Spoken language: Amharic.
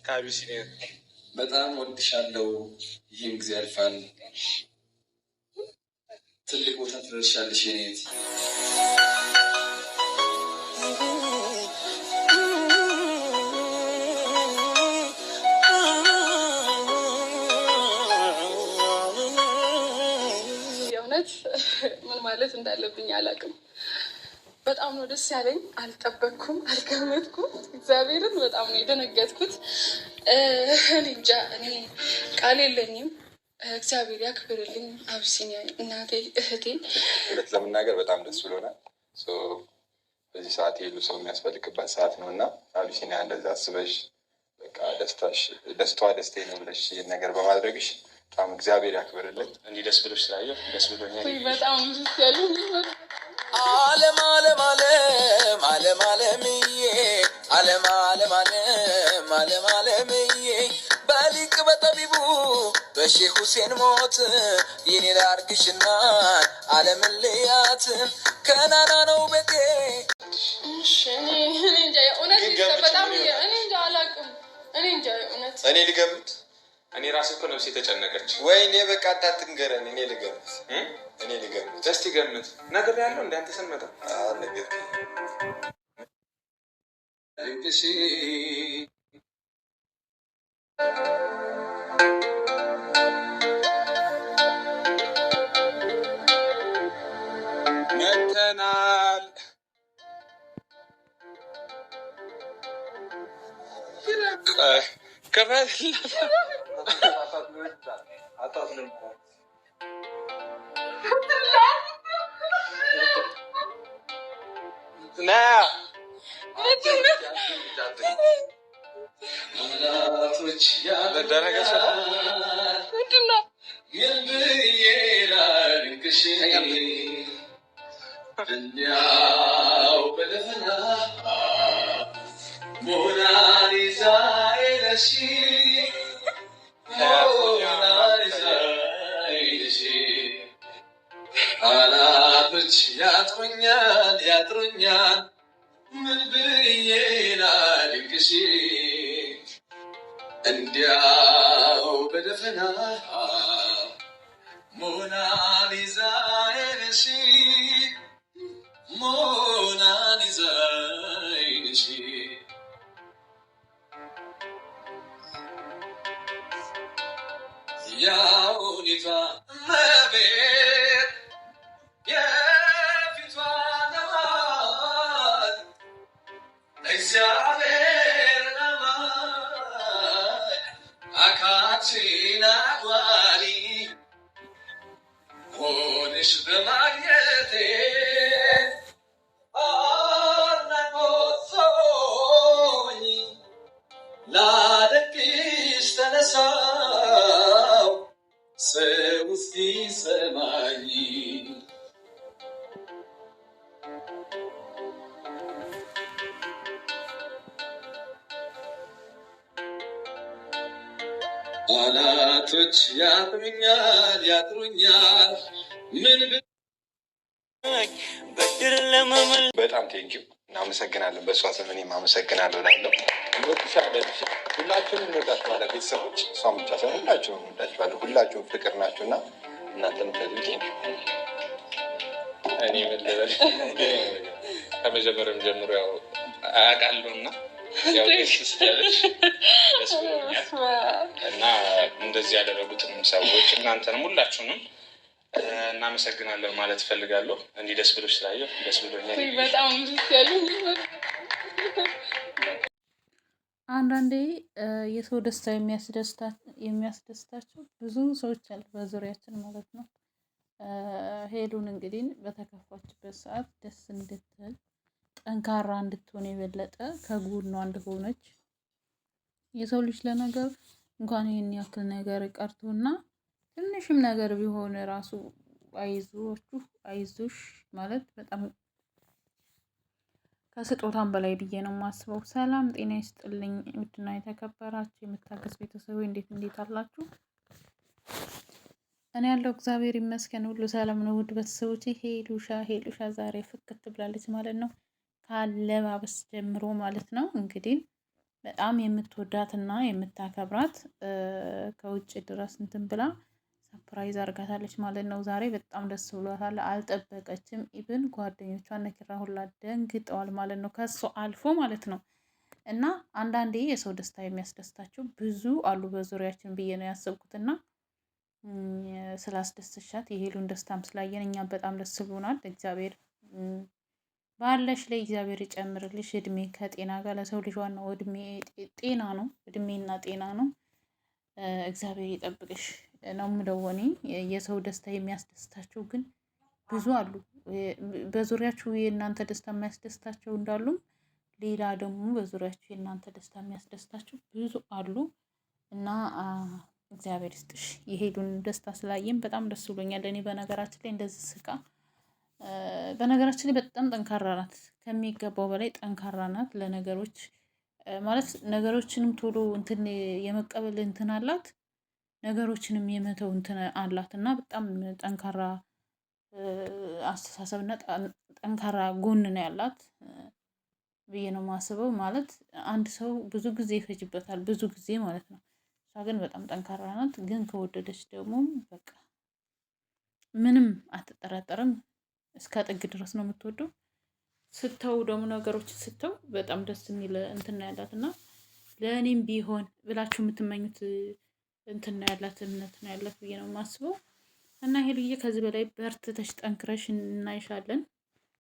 ከአቢሲኒያ በጣም ወድሻለሁ። ይህም ጊዜ ያልፋል። ትልቅ ቦታ ትደርሻለሽ የኔት የእውነት ምን ማለት እንዳለብኝ አላውቅም። በጣም ነው ደስ ያለኝ። አልጠበቅኩም፣ አልገመትኩም። እግዚአብሔርን በጣም ነው የደነገጥኩት። እኔ እንጃ፣ እኔ ቃል የለኝም። እግዚአብሔር ያክብርልኝ። አቢሲኒያ እናቴ፣ እህቴ። እውነት ለመናገር በጣም ደስ ብሎናል። በዚህ ሰዓት የሉ ሰው የሚያስፈልግበት ሰዓት ነው እና አቢሲኒያ እንደዛ አስበሽ በቃ ደስታዋ ደስታዬ ነው ብለሽ ይህን ነገር በማድረግሽ በጣም እግዚአብሔር ያክብርልኝ። እንዲህ ደስ ብሎሽ ስላየሁ ደስ ብሎኛል። በጣም ደስ ያለኝ ዓለም ዓለም ዓለም ዓለም ዓለምዬ ዓለም ዓለም ዓለም ዓለም ዓለምዬ በሊቅ በጠቢቡ በሼህ ሁሴን ሞት የኔ ላርግሽና ዓለምን ልያት ከናና ነው ቤቴ። እኔ እንጃ የእውነት በጣም እኔ እንጃ አላውቅም። እኔ እንጃ የእውነት እኔ ልገምት። እኔ ራሴ እኮ ነፍሴ ተጨነቀች። ወይኔ በቃ አታትንገረን። እኔ ልገምት። እስቲ ገምት። ነገር ያለው እንደ አንተ ሰንመጣ ነገር መተናል። ቃላቶች ያጥሩኛል ያጥሩኛል ምን ብዬ ላልቅሽ እንዲያው በደፈና ሞናሊዛ አይነሽ ሞናሊዛ አይነሽ ያው ኒፋ መቤት የፊቷ ነዋት እግዚአብሔር ነማት አካችን አጓሪ ሆንሽ በማግኘቴ አናቆሶኝ ላደቅሽ ተነሳው ሰው እስኪ ሰማኝ ቃላቶች ያጥሩኛል ያጥሩኛል ምን በድር ለመመል በጣም ቴንኪው እናመሰግናለን። በእሷ ስም እኔም አመሰግናለሁ ላለው ሁላችሁም እንወዳችኋለን ቤተሰቦች። እሷም ብቻ ሳይሆን ሁላችሁም እንወዳችኋለን። ሁላችሁም ፍቅር ናችሁ እና እናንተም ተዙ እኔ መለበል ከመጀመሪያም ጀምሮ ያው አያውቃለሁ እና ያው ደስ ብሎኛል እና እንደዚህ ያደረጉትንም ሰዎች እናንተንም ሁላችሁንም እናመሰግናለን ማለት እፈልጋለሁ። እንዲህ ደስ ብሎሽ ስላየሁ ደስ ብሎኛል። በጣም ደስ ያለኝ አንዳንዴ የሰው ደስታ የሚያስደስታቸው ብዙ ሰዎች አሉ በዙሪያችን ማለት ነው። ሄሉን እንግዲህ በተከፋችበት ሰዓት ደስ እንድትል ጠንካራ እንድትሆን የበለጠ ከጎኗ እንደሆነች የሰው ልጅ ለነገር እንኳን ይህን ያክል ነገር ቀርቶና ትንሽም ነገር ቢሆን ራሱ አይዞሽ ማለት በጣም ከስጦታም በላይ ብዬ ነው የማስበው። ሰላም ጤና ይስጥልኝ ውድና የተከበራችሁ የምታገስ ቤተሰቦች እንዴት አላችሁ? እኔ ያለው እግዚአብሔር ይመስገን ሁሉ ሰላም ነው። ውድ ቤተሰቦቼ ሄሉሻ ዛሬ ፍክት ብላለች ማለት ነው። ካለባበስ ጀምሮ ማለት ነው። እንግዲህ በጣም የምትወዳትና የምታከብራት ከውጭ ድረስ እንትን ብላ ሰፕራይዝ አርጋታለች ማለት ነው። ዛሬ በጣም ደስ ብሏታል። አልጠበቀችም። ኢቭን ጓደኞቿ ነኪራ ሁላ ደንግጠዋል ማለት ነው። ከሱ አልፎ ማለት ነው። እና አንዳንዴ የሰው ደስታ የሚያስደስታቸው ብዙ አሉ በዙሪያችን ብዬ ነው ያሰብኩትና ስላስደስሻት የሄሉን ደስታም ስላየን እኛም በጣም ደስ ብሎናል። እግዚአብሔር ባለሽ ላይ እግዚአብሔር ይጨምርልሽ እድሜ ከጤና ጋር። ለሰው ልጅ ዋናው እድሜ ጤና ነው። እድሜና ጤና ነው። እግዚአብሔር ይጠብቅሽ ነው የምለው እኔ። የሰው ደስታ የሚያስደስታቸው ግን ብዙ አሉ። በዙሪያችሁ የእናንተ ደስታ የሚያስደስታቸው እንዳሉም ሌላ ደግሞ በዙሪያችሁ የእናንተ ደስታ የሚያስደስታቸው ብዙ አሉ እና እግዚአብሔር ይስጥሽ። የሄሉን ደስታ ስላየም በጣም ደስ ብሎኛል። እኔ በነገራችን ላይ እንደዚህ ስቃ በነገራችን ላይ በጣም ጠንካራ ናት፣ ከሚገባው በላይ ጠንካራ ናት። ለነገሮች ማለት ነገሮችንም ቶሎ እንትን የመቀበል እንትን አላት፣ ነገሮችንም የመተው እንትን አላት እና በጣም ጠንካራ አስተሳሰብ እና ጠንካራ ጎን ነው ያላት ብዬ ነው የማስበው። ማለት አንድ ሰው ብዙ ጊዜ ይፈጅበታል፣ ብዙ ጊዜ ማለት ነው። እሷ ግን በጣም ጠንካራ ናት። ግን ከወደደች ደግሞ በቃ ምንም አትጠራጠርም፣ እስከ ጥግ ድረስ ነው የምትወደው። ስተው ደግሞ ነገሮች ስተው በጣም ደስ የሚል እንትን ያላት እና ለእኔም ቢሆን ብላችሁ የምትመኙት እንትን ያላት እምነት ነው ያላት ብዬ ነው የማስበው። እና ሄሉዬ ከዚህ በላይ በርትተሽ ጠንክረሽ እናይሻለን።